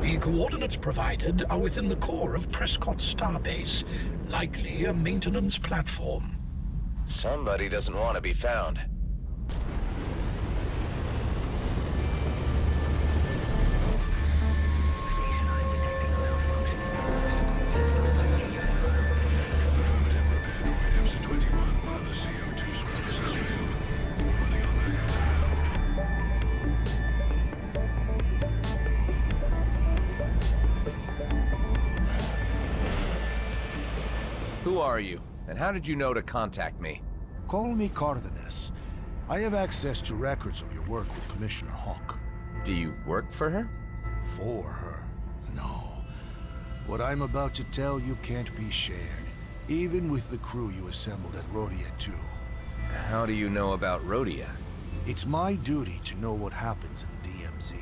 The coordinates provided are within the core of Prescott Starbase, likely a maintenance platform. Somebody doesn't want to be found. Who are you, and how did you know to contact me? Call me Cardenas. I have access to records of your work with Commissioner Hawk. Do you work for her? For her? No. What I'm about to tell you can't be shared, even with the crew you assembled at Rhodia 2. How do you know about Rhodia? It's my duty to know what happens in the DMZ.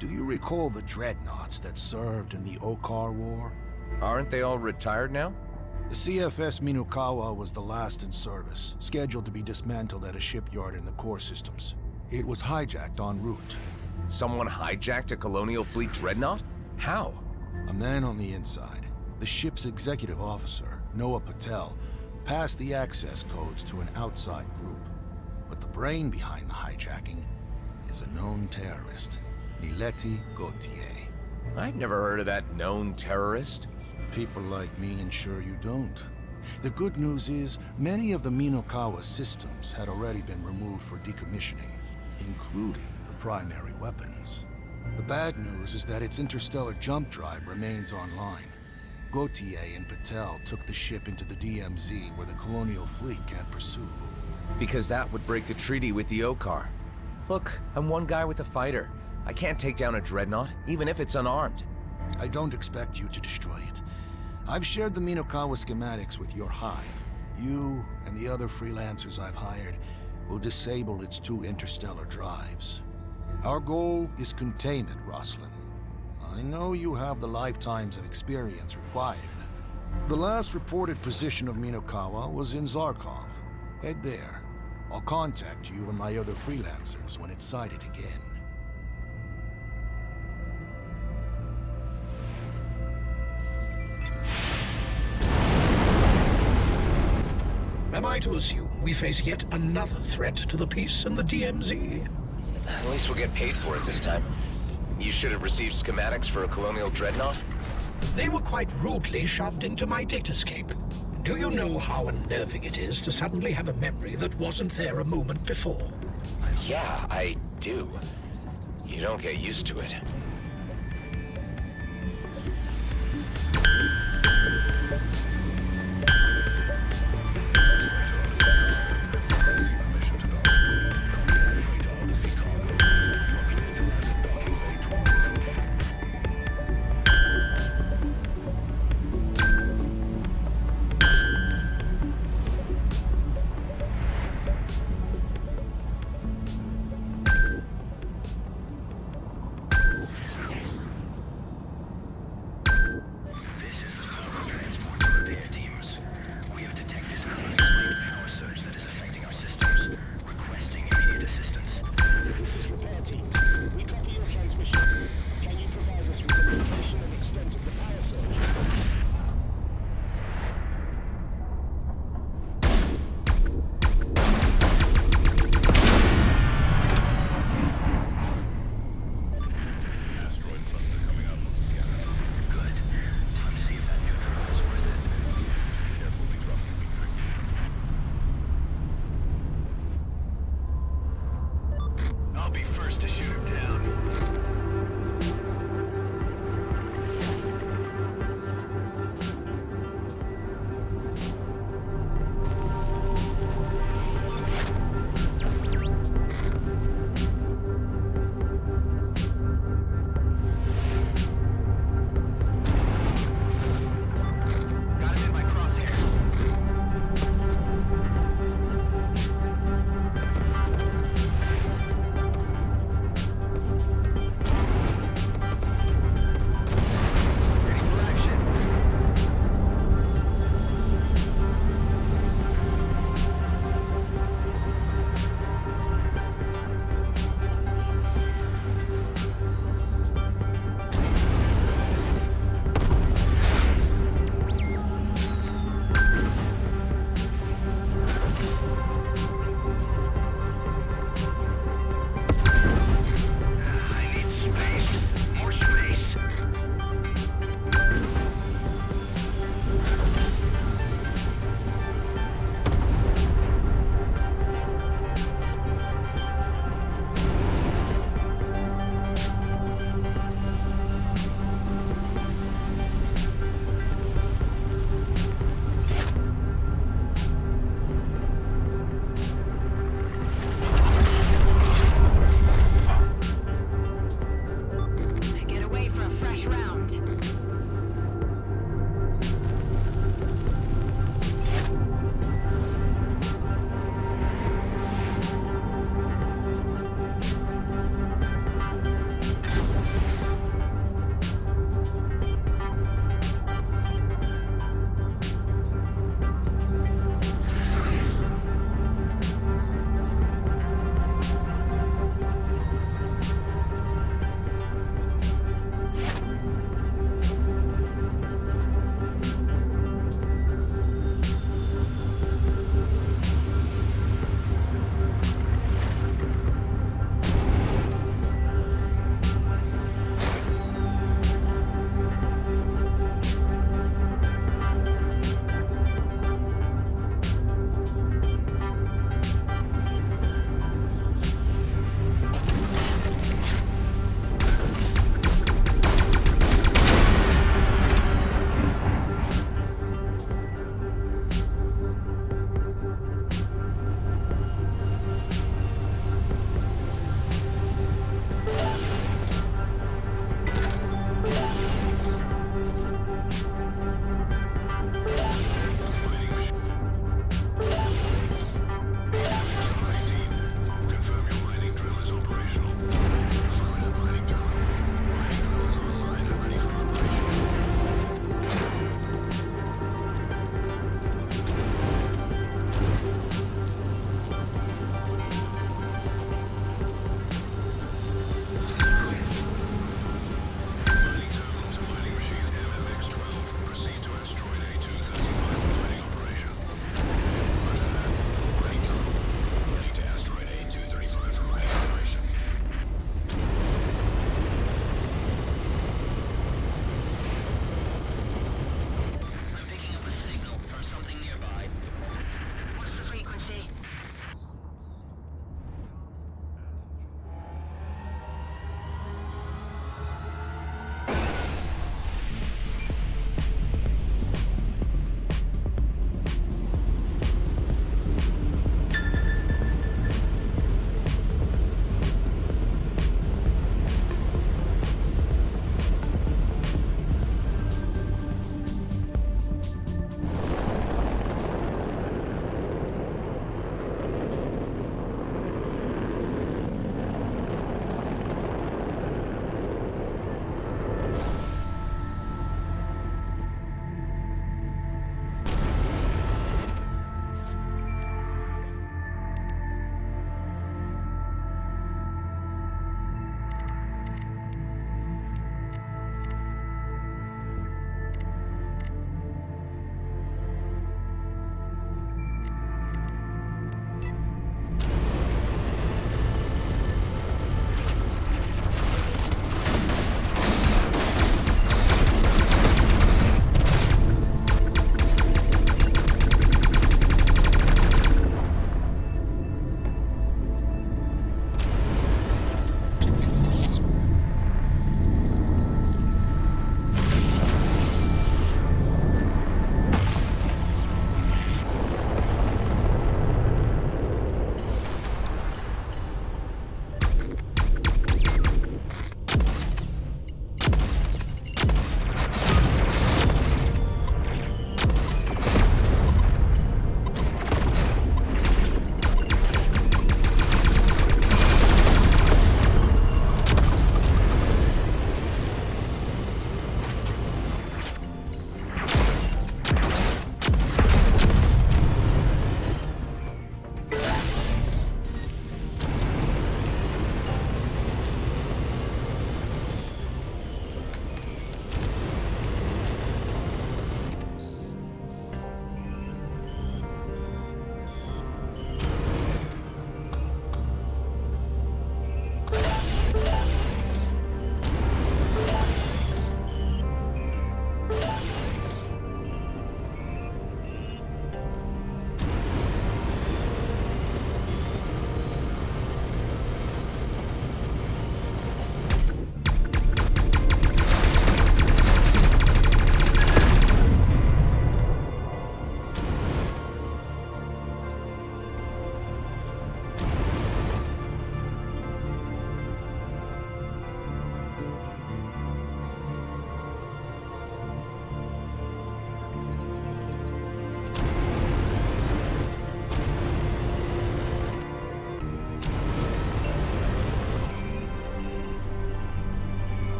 Do you recall the dreadnoughts that served in the Okar War? Aren't they all retired now? The CFS Minukawa was the last in service, scheduled to be dismantled at a shipyard in the core systems. It was hijacked en route. Someone hijacked a Colonial Fleet dreadnought? How? A man on the inside, the ship's executive officer, Noah Patel, passed the access codes to an outside group. But the brain behind the hijacking is a known terrorist, Nileti Gautier. I've never heard of that known terrorist. People like me ensure you don't. The good news is, many of the Minukawa systems had already been removed for decommissioning, including the primary weapons. The bad news is that its interstellar jump drive remains online. Gautier and Patel took the ship into the DMZ where the Colonial Fleet can't pursue. Because that would break the treaty with the Okar. Look, I'm one guy with a fighter. I can't take down a dreadnought, even if it's unarmed. I don't expect you to destroy it. I've shared the Minukawa schematics with your hive. You and the other freelancers I've hired will disable its 2 interstellar drives. Our goal is containment, Roslin. I know you have the lifetimes of experience required. The last reported position of Minukawa was in Zarkov. Head there. I'll contact you and my other freelancers when it's sighted again. Am I to assume we face yet another threat to the peace in the DMZ? At least we'll get paid for it this time. You should have received schematics for a Colonial dreadnought? They were quite rudely shoved into my datascape. Do you know how unnerving it is to suddenly have a memory that wasn't there a moment before? Yeah, I do. You don't get used to it.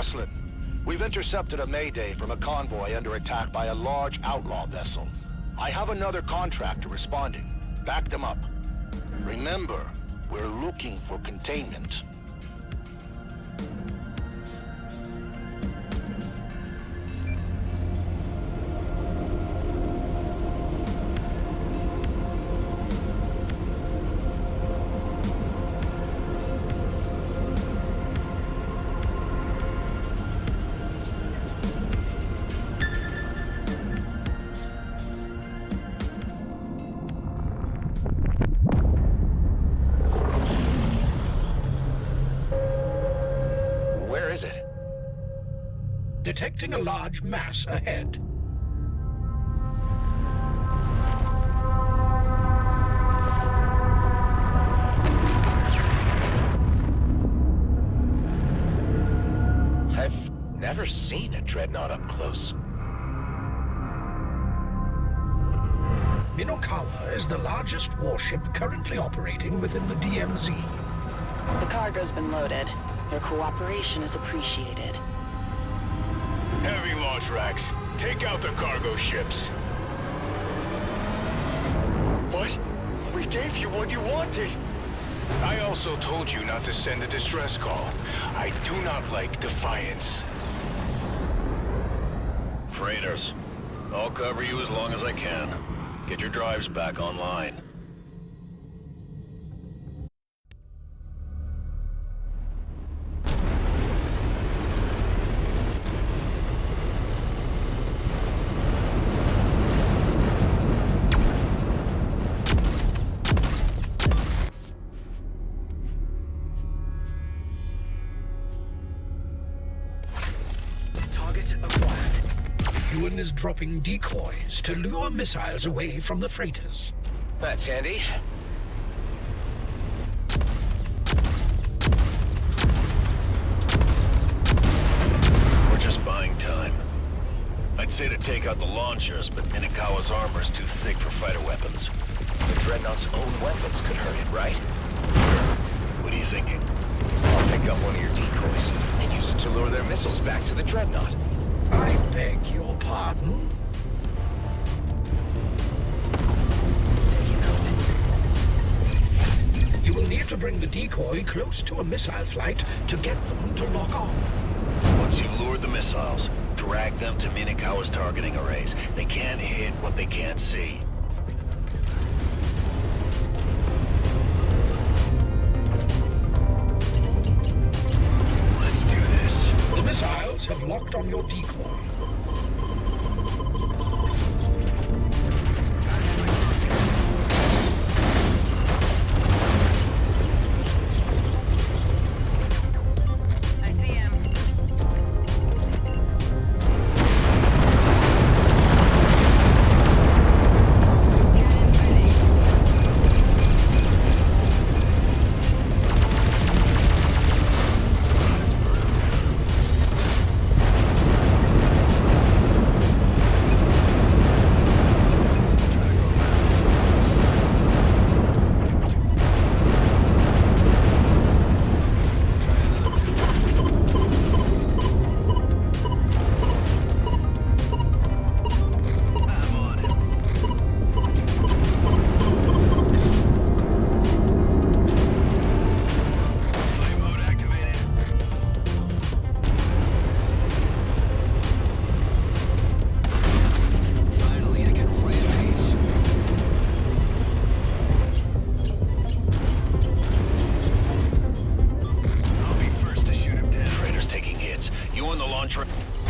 Jocelyn, we've intercepted a mayday from a convoy under attack by a large outlaw vessel. I have another contractor responding. Back them up. Remember, we're looking for containment. Detecting a large mass ahead. I've never seen a dreadnought up close. Minokawa is the largest warship currently operating within the DMZ. The cargo's been loaded. Your cooperation is appreciated. Heavy launch racks. Take out the cargo ships. What? We gave you what you wanted. I also told you not to send a distress call. I do not like defiance. Freighters, I'll cover you as long as I can. Get your drives back online. Is dropping decoys to lure missiles away from the freighters. That's handy. We're just buying time. I'd say to take out the launchers, but Minokawa's armor is too thick for fighter weapons. The Dreadnought's own weapons could hurt it, right? What are you thinking? I'll pick up one of your decoys and use it to lure their missiles back to the Dreadnought. I beg your pardon? You will need to bring the decoy close to a missile flight to get them to lock on. Once you've lured the missiles, drag them to Minokawa's targeting arrays. They can't hit what they can't see. Let's do this. The missiles have locked on your decoy.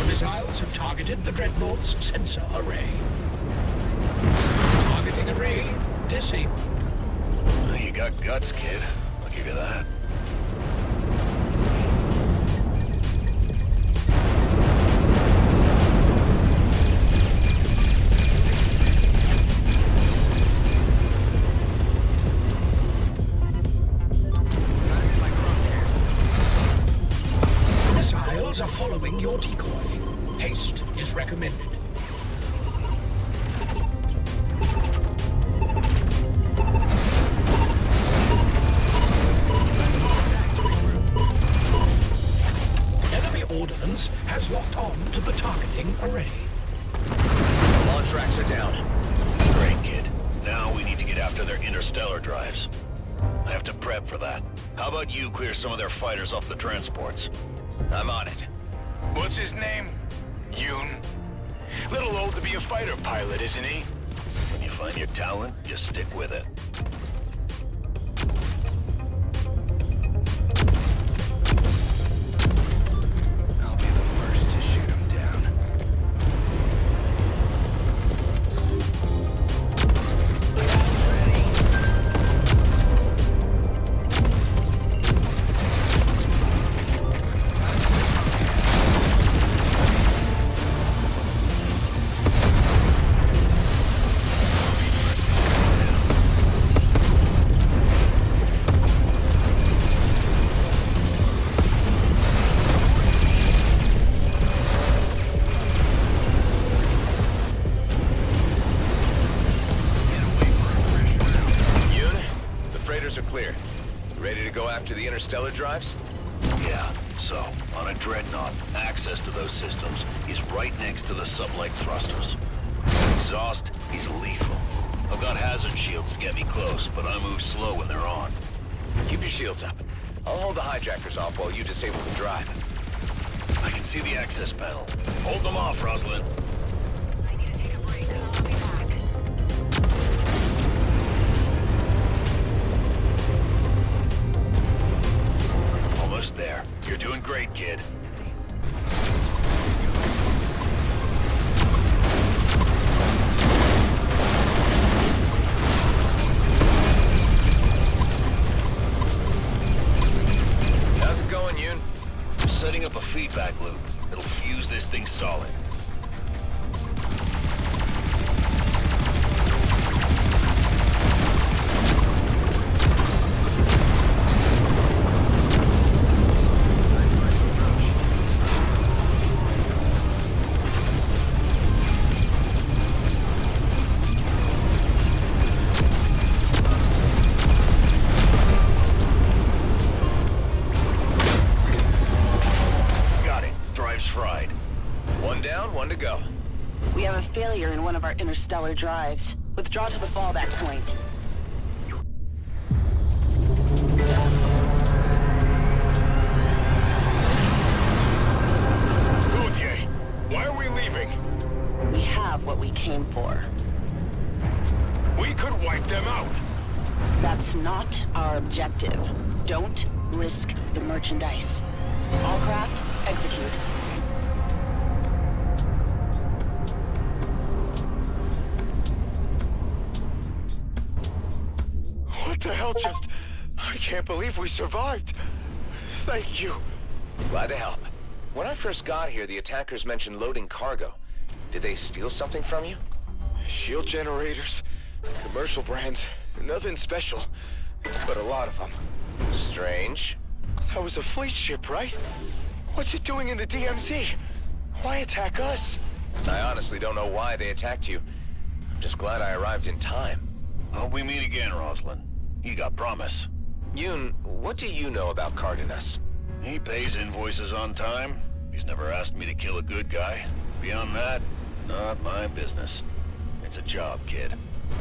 Missiles have targeted the Dreadnought's sensor array. Targeting array disabled. You got guts, kid. I'll give you that. Missiles are following your decoy. Haste is recommended. to their interstellar drives. I have to prep for that. How about you clear some of their fighters off the transports? I'm on it. What's his name? Yoon? Little old to be a fighter pilot, isn't he? When you find your talent, you stick with it. I'll be the first to shoot him down. Interstellar drives? Yeah, so, on a dreadnought, access to those systems is right next to the sublight thrusters. Exhaust is lethal. I've got hazard shields to get me close, but I move slow when they're on. Keep your shields up. I'll hold the hijackers off while you disable the drive. I can see the access panel. Hold them off, Rosalind. I need to take a break. I'll be back. Almost there. You're doing great, kid. How's it going, Yoon? I'm setting up a feedback loop. It'll fuse this thing solid. Failure in one of our interstellar drives. Withdraw to the fallback point. Gautier, why are we leaving? We have what we came for. We could wipe them out. That's not our objective. Don't risk the merchandise. All craft, execute. What the hell just... I can't believe we survived. Thank you. Glad to help. When I first got here, the attackers mentioned loading cargo. Did they steal something from you? Shield generators, commercial brands, nothing special, but a lot of them. Strange. That was a fleet ship, right? What's it doing in the DMZ? Why attack us? I honestly don't know why they attacked you. I'm just glad I arrived in time. Hope we meet again, Rosalind. You got promise. Yoon, what do you know about Cardenas? He pays invoices on time. He's never asked me to kill a good guy. Beyond that, not my business. It's a job, kid.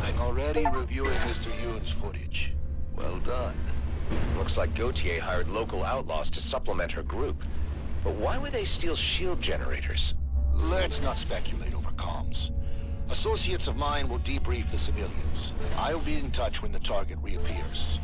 I'm already reviewing Mr. Yoon's footage. Well done. Looks like Gautier hired local outlaws to supplement her group. But why would they steal shield generators? Let's not speculate over comms. Associates of mine will debrief the civilians. I'll be in touch when the target reappears.